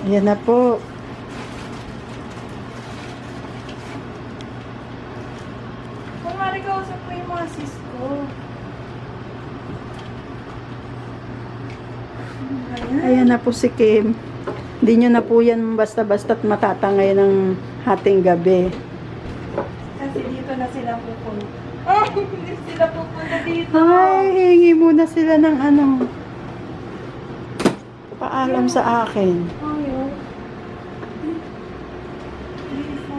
Ayan na po. Kumari kausap ko yung mga sis ko. Ayan na po si Kim. Hindi nyo na po yan basta-basta't matatangay ng hating gabi. Kasi dito na sila pupunta. Oh, hindi sila pupunta dito. Ay, hingi muna sila ng ano. Paalam sa akin. Oh, yun.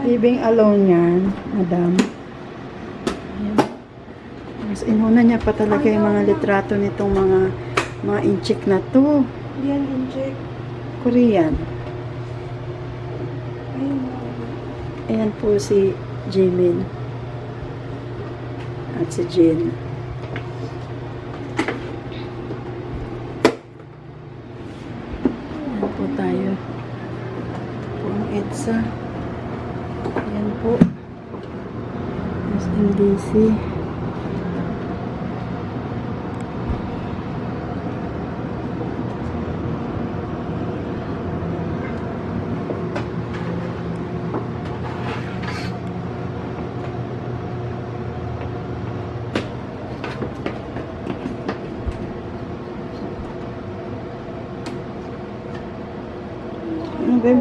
Living alone yan, madam. Ayan. Mas inuna niya pa talaga yung mga litrato nitong mga inchik na to. Yan, inject. Korean. Ayun. Ayan po si Jimin. At si Jin. Ayan po tayo. Po ang EDSA. Ayan po. SMDC.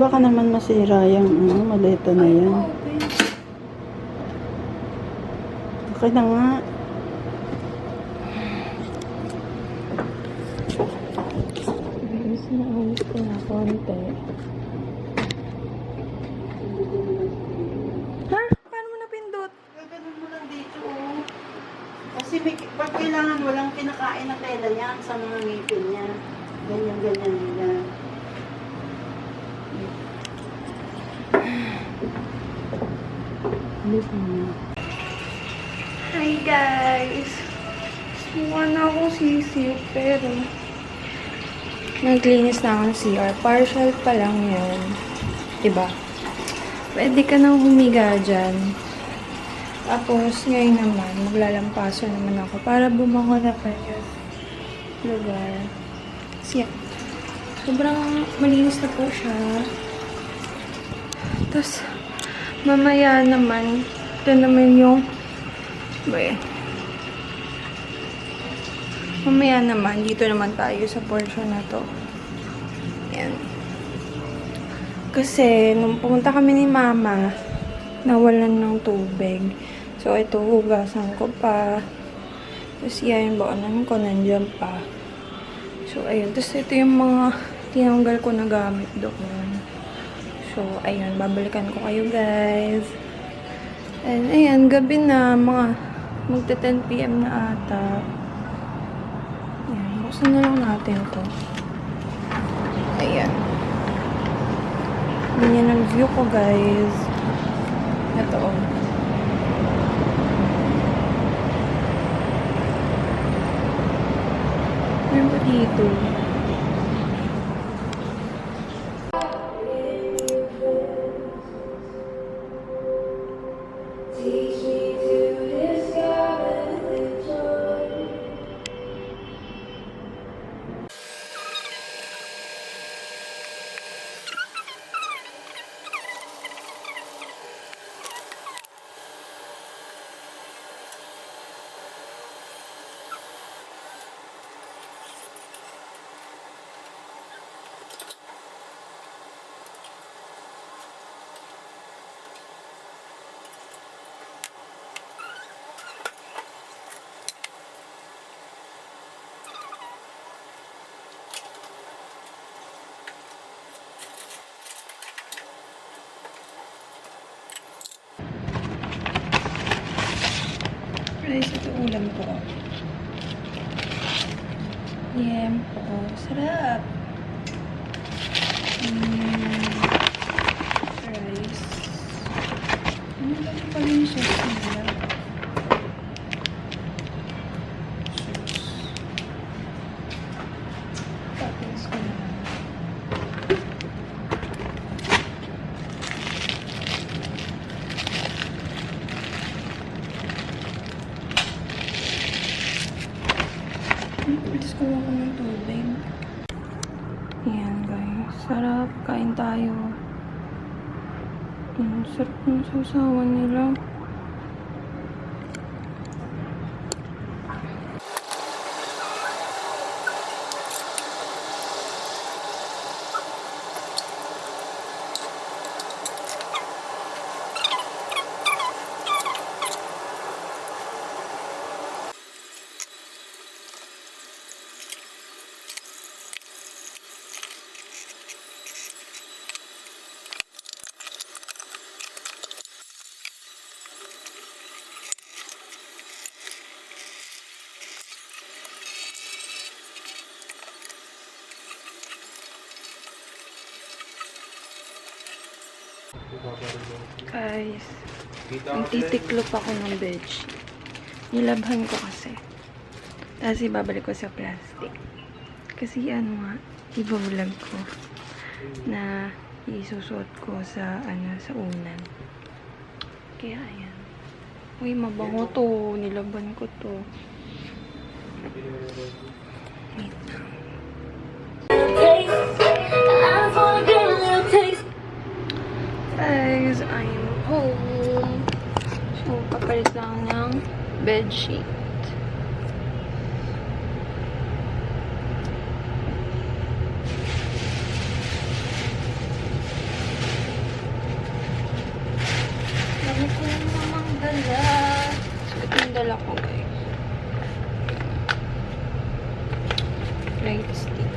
Baka naman masira yung maleta na yan. Okay na nga. Ayos na ayos ko na konti. Ha? Paano mo napindot? Gaganon mo lang dito. Kasi pag kailangan walang kinakain na tela yan sa mga ngipin niya. Ganyan, ganyan, ganyan. Hi guys! Suwa na akong sisip pero naglinis na akong CR. Partial pa lang yan. Diba? Pwede ka nang humiga dyan. Tapos ngayon naman, maglalampaso naman ako para bumango na pa yung lugar. Kasi yan. Sobrang malinis na po siya. Tapos mamaya naman, ito naman yung mamaya naman, dito naman tayo sa portion na to. Yan. Kasi, nung pumunta kami ni Mama, nawalan ng tubig. So, ito, hugasan ko pa. Tapos, yan, yung baanan ko, nandiyan pa. So, ayun. Tapos, ito yung mga tinanggal ko na gamit doon. So, ayun, babalikan ko kayo, guys. And, ayan, gabi na, magta 10 PM na ata. Ayan, buksan na lang natin to. Ayan. Ganyan ang view ko, guys. Ito, oh. Meron pa dito. Guys, ito ulam ko. Yempo. Sarap. Rice. Ano lang pala yung sauce nila? Tapos ko na. Tapos kuha ko ng tubig. Ayan, guys. Sarap, kain tayo. Sarap ng sausawan nila. Guys, nagtitiklop ako ng bedsheet. Nilabhan ko kasi. Tapos ibabalik ko sa plastic. Kasi ano nga, iba-vlog ko na isusuot ko sa sa unan. Kaya ayan. Uy, mabango to. Nilabhan ko to. Wait lang. Guys, I'm home. So, papalit lang ng bedsheet. Dami ko namang dala. So, ito yung dala ko, guys. Light stick.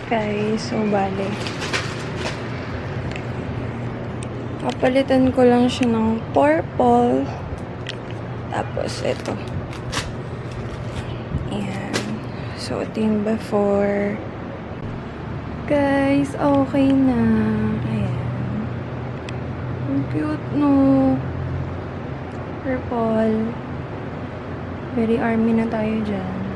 Guys, so bale. Kapalitan ko lang siya ng purple. Tapos, ito. Ayan. So, ito yung before. Guys, okay na. Ayan. Ang cute, no? Purple. Very army na tayo dyan.